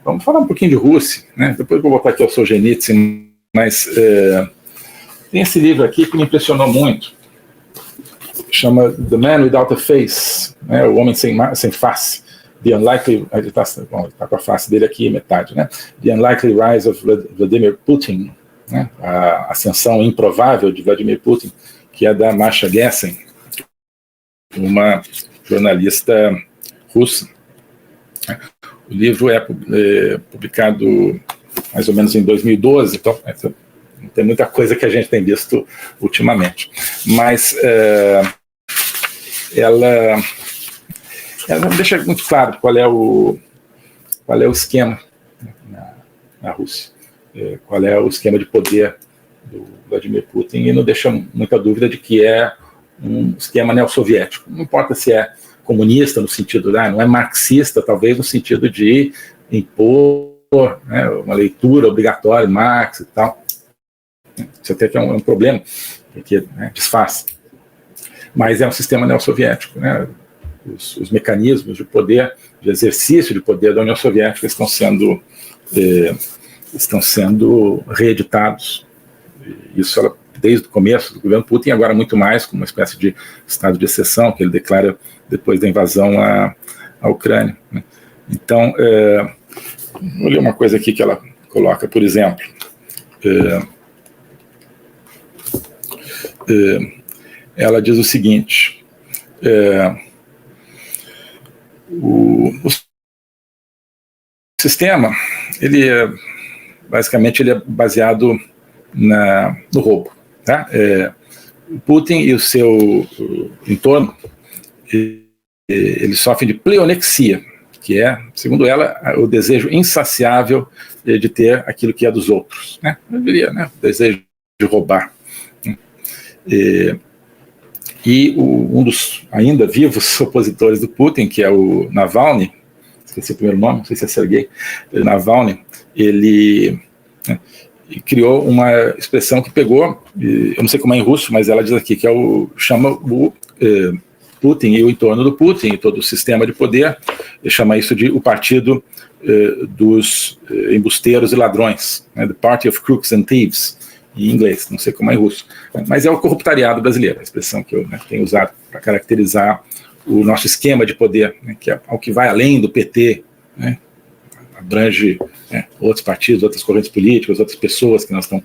vamos falar um pouquinho de Rússia, né? Depois eu vou voltar aqui ao Solzhenitsyn, mas tem esse livro aqui que me impressionou muito, chama The Man Without a Face, né? O Homem sem Face, The Unlikely, ele está com a face dele aqui, metade, né? The Unlikely Rise of Vladimir Putin, né? A ascensão improvável de Vladimir Putin, que é da Masha Gessen, uma jornalista russa. O livro é publicado mais ou menos em 2012, então não tem muita coisa que a gente tem visto ultimamente. Mas ela deixa muito claro qual é o esquema na Rússia, qual é o esquema de poder do Vladimir Putin, e não deixa muita dúvida de que é um esquema neossoviético. Não importa se é comunista no sentido, não é marxista, talvez no sentido de impor, né, uma leitura obrigatória de Marx e tal. Isso até que é um problema, porque, né, disfarça. Mas é um sistema neossoviético, né? Os mecanismos de poder, de exercício de poder da União Soviética estão sendo reeditados. Isso desde o começo do governo Putin, agora muito mais, como uma espécie de estado de exceção que ele declara depois da invasão à Ucrânia, né? Então, vou ler uma coisa aqui que ela coloca, por exemplo. Ela diz o seguinte: o sistema, basicamente, ele é baseado no roubo, tá? O Putin e o seu entorno, eles sofrem de pleonexia, que é, segundo ela, o desejo insaciável de ter aquilo que é dos outros, né? Eu diria, né? O desejo de roubar. E um dos ainda vivos opositores do Putin, que é o Navalny, esqueci o primeiro nome, não sei se é Sergei Navalny, ele criou uma expressão que pegou, eu não sei como é em russo, mas ela diz aqui, que chama o Putin e o entorno do Putin, e todo o sistema de poder, chama isso de o partido dos embusteiros e ladrões, né, The Party of Crooks and Thieves, em inglês, não sei como é em russo, mas é o corruptariado brasileiro, a expressão que eu, né, tenho usado para caracterizar o nosso esquema de poder, né, que é o que vai além do PT, né, abrange, né, outros partidos, outras correntes políticas, outras pessoas que não estão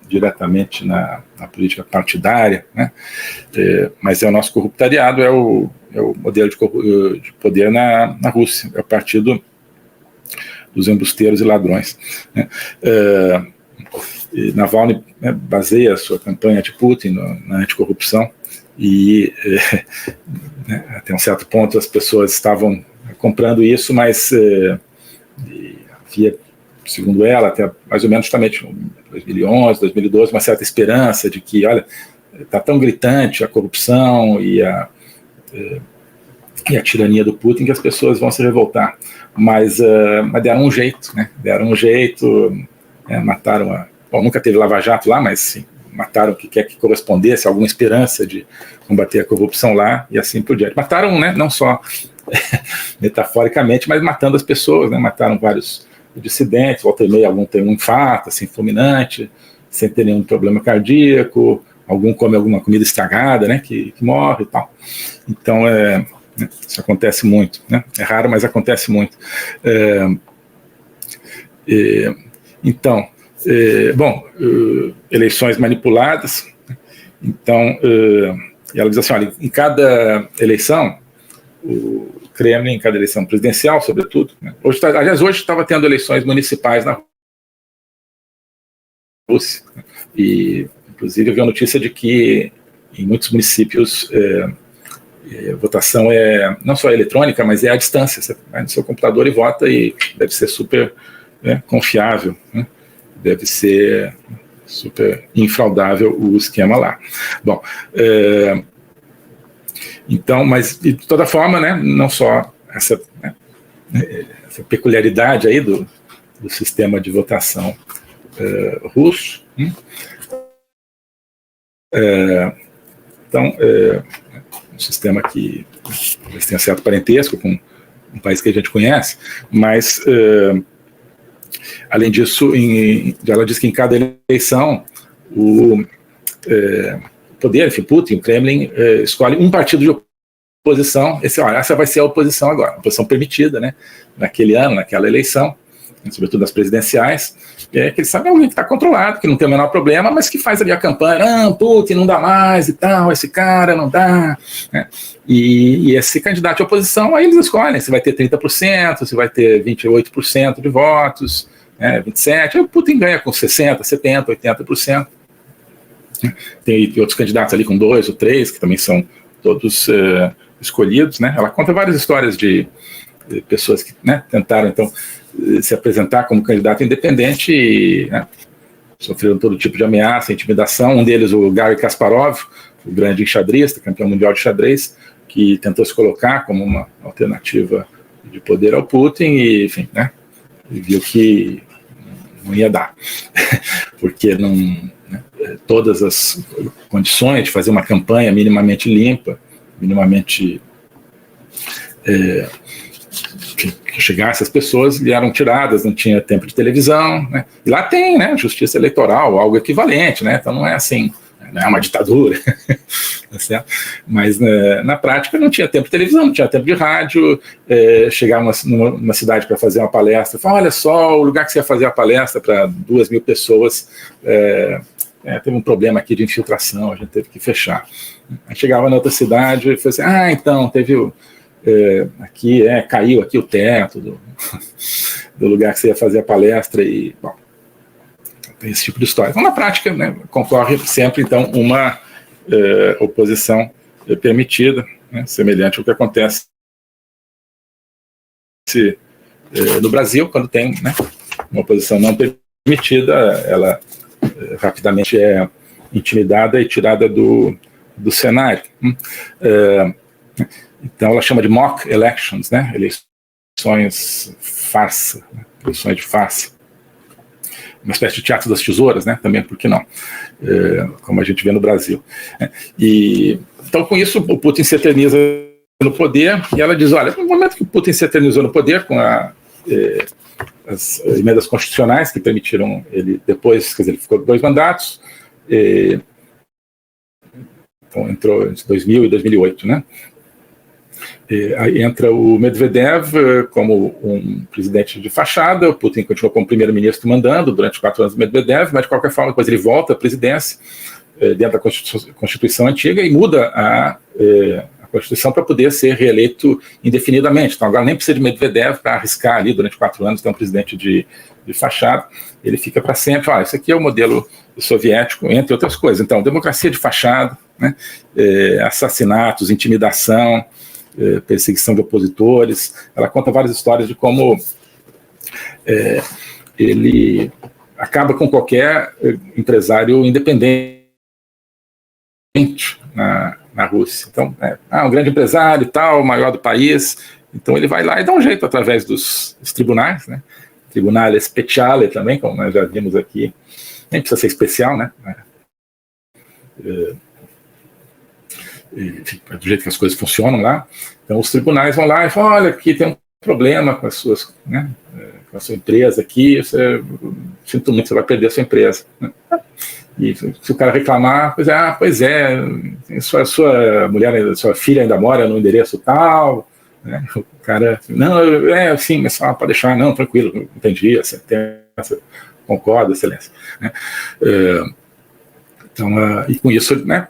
diretamente na política partidária, né, mas é o nosso corruptariado, é o modelo de poder na Rússia, é o partido dos embusteiros e ladrões, né. Navalny, né, baseia a sua campanha anti-Putin na anticorrupção, e né, até um certo ponto as pessoas estavam comprando isso, mas havia, segundo ela, até mais ou menos justamente em 2011, 2012, uma certa esperança de que, olha, está tão gritante a corrupção e a tirania do Putin que as pessoas vão se revoltar. Mas deram um jeito, né? Mataram Bom, nunca teve lava-jato lá, mas sim, mataram o que quer que correspondesse a alguma esperança de combater a corrupção lá, e assim por diante. Mataram, né, não só metaforicamente, mas matando as pessoas, né? Mataram vários dissidentes, volta e meia algum tem um infarto, assim, fulminante, sem ter nenhum problema cardíaco, algum come alguma comida estragada, né, que morre e tal. Então, isso acontece muito, né? É raro, mas acontece muito. Então, eleições manipuladas. Então, ela diz assim, olha, em cada eleição, o Kremlin, em cada eleição presidencial, sobretudo, né? Hoje estava tendo eleições municipais na Rússia, né? E, inclusive, eu vi a notícia de que em muitos municípios a votação é não só eletrônica, mas é à distância. Você vai no seu computador e vota, e deve ser super, né, confiável, né? Deve ser super infraudável o esquema lá. Bom, então, mas de toda forma, né, não só essa peculiaridade aí do sistema de votação russo, então, um sistema que tem certo parentesco com um país que a gente conhece, mas, além disso, ela diz que em cada eleição o poder, enfim, Putin, o Kremlin, escolhe um partido de oposição, essa vai ser a oposição agora, a oposição permitida, né, naquele ano, naquela eleição, sobretudo nas presidenciais, que eles sabem alguém que está controlado, que não tem o menor problema, mas que faz ali a campanha, Putin não dá mais e tal, esse cara não dá, né? E esse candidato de oposição, aí eles escolhem se vai ter 30%, se vai ter 28% de votos, 27%, aí o Putin ganha com 60%, 70%, 80%. Tem outros candidatos ali com 2 ou 3, que também são todos escolhidos, né? Ela conta várias histórias de pessoas que, né, tentaram, então, se apresentar como candidato independente e, né, sofreram todo tipo de ameaça, intimidação. Um deles, o Garry Kasparov, o grande enxadrista, campeão mundial de xadrez, que tentou se colocar como uma alternativa de poder ao Putin e, enfim, né, e viu que não ia dar, porque não, né, todas as condições de fazer uma campanha minimamente limpa, minimamente que chegasse às pessoas, lhe eram tiradas, não tinha tempo de televisão, né? E lá tem, né, justiça eleitoral, algo equivalente, né? Então não é assim, não é uma ditadura, tá certo? Mas na prática não tinha tempo de televisão, não tinha tempo de rádio, chegar numa cidade para fazer uma palestra, falar, olha só, o lugar que você ia fazer a palestra para 2.000 pessoas, teve um problema aqui de infiltração, a gente teve que fechar. Aí chegava na outra cidade e falou assim, então, teve aqui, caiu aqui o teto do lugar que você ia fazer a palestra e, bom, tem esse tipo de história. Então, na prática, né, concorre sempre, então, uma oposição permitida, né, semelhante ao que acontece no Brasil, quando tem, né, uma oposição não permitida, ela rapidamente é intimidada e tirada do cenário. Então ela chama de mock elections, né? Eleições farsa, né? Eleições de farsa. Uma espécie de teatro das tesouras, né? Também, por que não? Como a gente vê no Brasil. E, então, com isso, o Putin se eterniza no poder, e ela diz, olha, no momento que o Putin se eternizou no poder, com as emendas constitucionais que permitiram ele depois, quer dizer, ele ficou 2 mandatos, então entrou entre 2000 e 2008, né? Aí entra o Medvedev como um presidente de fachada, o Putin continuou como primeiro-ministro mandando durante 4 anos do Medvedev, mas de qualquer forma depois ele volta à presidência dentro da Constituição antiga e muda a Constituição para poder ser reeleito indefinidamente. Então agora nem precisa de Medvedev para arriscar ali durante 4 anos ter um presidente de fachada, ele fica para sempre, isso aqui é o modelo soviético, entre outras coisas. Então, democracia de fachada, né, assassinatos, intimidação, perseguição de opositores. Ela conta várias histórias de como ele acaba com qualquer empresário independente na Rússia. Então, um grande empresário e tal, o maior do país, então ele vai lá e dá um jeito através dos tribunais, né? Tribunale Speciale também, como nós já vimos aqui, nem precisa ser especial, né? Do jeito que as coisas funcionam lá. Então os tribunais vão lá e falam, olha, aqui tem um problema com a sua empresa aqui, sinto muito, você vai perder a sua empresa. E se o cara reclamar, pois é, sua mulher, sua filha ainda mora no endereço tal, né? O cara, não, sim, mas só pode deixar, não, tranquilo, entendi, concordo, excelência. Né? Então, e com isso, né,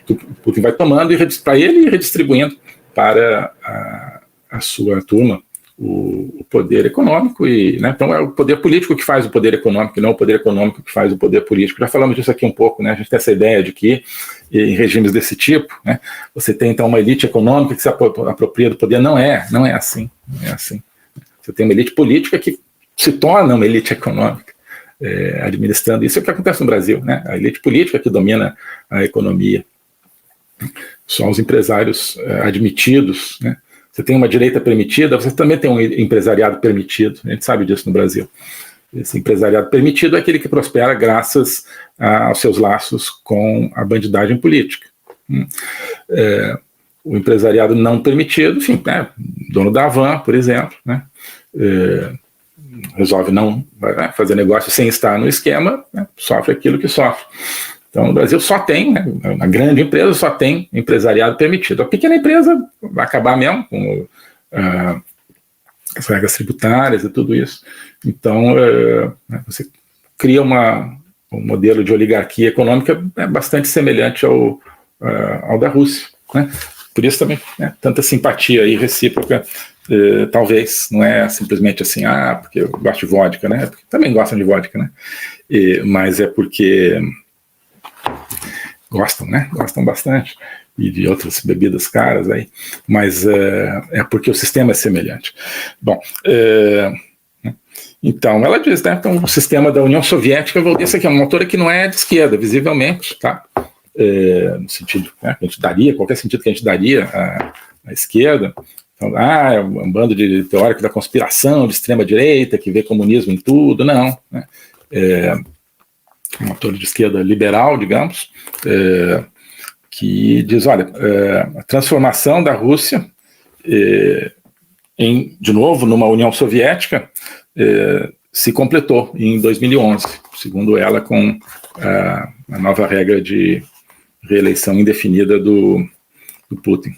o Putin vai tomando para ele e redistribuindo para a sua turma o poder econômico, e, né, então é o poder político que faz o poder econômico, e não o poder econômico que faz o poder político. Já falamos disso aqui um pouco, né, a gente tem essa ideia de que em regimes desse tipo, né, você tem então uma elite econômica que se apropria do poder. Não é assim, não é assim. Você tem uma elite política que se torna uma elite econômica, administrando. Isso é o que acontece no Brasil, né, a elite política que domina a economia. Só os empresários admitidos, né. Você tem uma direita permitida, você também tem um empresariado permitido, a gente sabe disso no Brasil. Esse empresariado permitido é aquele que prospera graças aos seus laços com a bandidagem política. o empresariado não permitido, enfim, né, dono da Havan, por exemplo, né, resolve não fazer negócio sem estar no esquema, né, sofre aquilo que sofre. Então, no Brasil só tem, né, a grande empresa só tem empresariado permitido. A pequena empresa vai acabar mesmo com as regras tributárias e tudo isso. Então, você cria um modelo de oligarquia econômica bastante semelhante ao da Rússia, né? Por isso também, né, tanta simpatia aí recíproca, talvez, não é simplesmente assim, porque eu gosto de vodka, né? Porque também gostam de vodka, né? Mas é porque gostam, né? Gostam bastante, e de outras bebidas caras aí, mas é porque o sistema é semelhante. Bom, então ela diz, né? Então, o sistema da União Soviética, esse aqui é uma autora que não é de esquerda, visivelmente, tá? No sentido, né, que a gente daria, qualquer sentido que a gente daria à esquerda. Então, é um bando de teóricos da conspiração, de extrema-direita, que vê comunismo em tudo. Não, né? Um autor de esquerda liberal, digamos, que diz, olha, a transformação da Rússia de novo, numa União Soviética, se completou em 2011, segundo ela, com a nova regra de reeleição indefinida do Putin.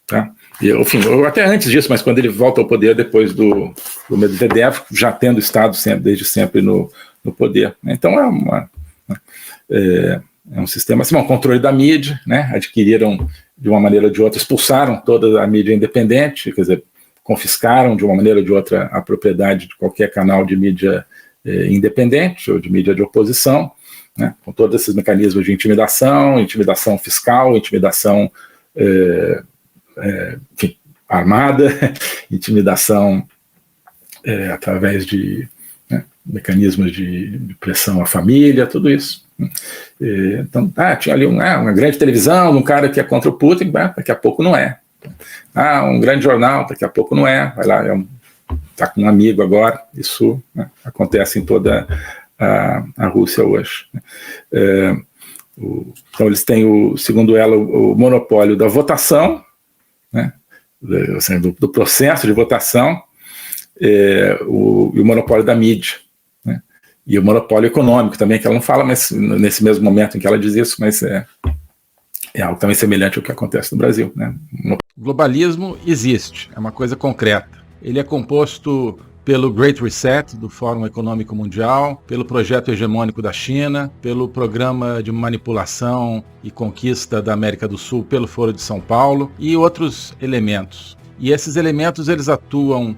Tá? E, enfim, até antes disso, mas quando ele volta ao poder depois do Medvedev, já tendo estado desde sempre no poder. Então é um sistema assim, um controle da mídia, né? Adquiriram de uma maneira ou de outra, expulsaram toda a mídia independente, quer dizer, confiscaram de uma maneira ou de outra a propriedade de qualquer canal de mídia independente ou de mídia de oposição, né, com todos esses mecanismos de intimidação fiscal, intimidação enfim, armada, intimidação através de mecanismos de pressão à família, tudo isso. Então, tinha ali uma grande televisão, um cara que é contra o Putin, daqui a pouco não é. Um grande jornal, daqui a pouco não é. Vai lá, está com um amigo agora. Isso, né, acontece em toda a Rússia hoje. Então, eles têm, segundo ela, o monopólio da votação, né, assim, do processo de votação, e o monopólio da mídia, né, e o monopólio econômico também, que ela não fala, mas nesse mesmo momento em que ela diz isso, mas é algo também semelhante ao que acontece no Brasil, né? O globalismo existe, é uma coisa concreta. Ele é composto pelo Great Reset, do Fórum Econômico Mundial, pelo projeto hegemônico da China, pelo programa de manipulação e conquista da América do Sul pelo Foro de São Paulo e outros elementos. E esses elementos, eles atuam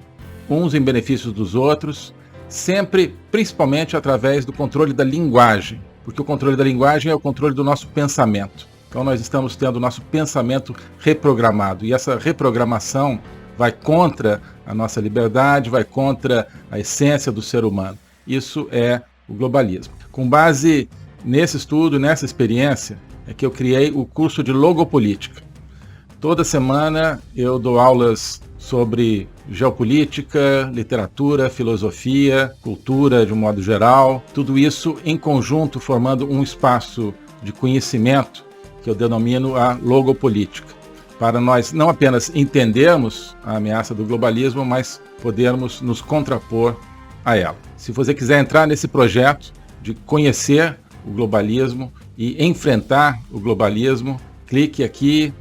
uns em benefício dos outros, sempre, principalmente através do controle da linguagem, porque o controle da linguagem é o controle do nosso pensamento. Então nós estamos tendo o nosso pensamento reprogramado, e essa reprogramação vai contra a nossa liberdade, vai contra a essência do ser humano. Isso é o globalismo. Com base nesse estudo, nessa experiência, é que eu criei o curso de Logopolítica. Toda semana eu dou aulas sobre geopolítica, literatura, filosofia, cultura de um modo geral, tudo isso em conjunto formando um espaço de conhecimento que eu denomino a logopolítica, para nós não apenas entendermos a ameaça do globalismo, mas podermos nos contrapor a ela. Se você quiser entrar nesse projeto de conhecer o globalismo e enfrentar o globalismo, clique aqui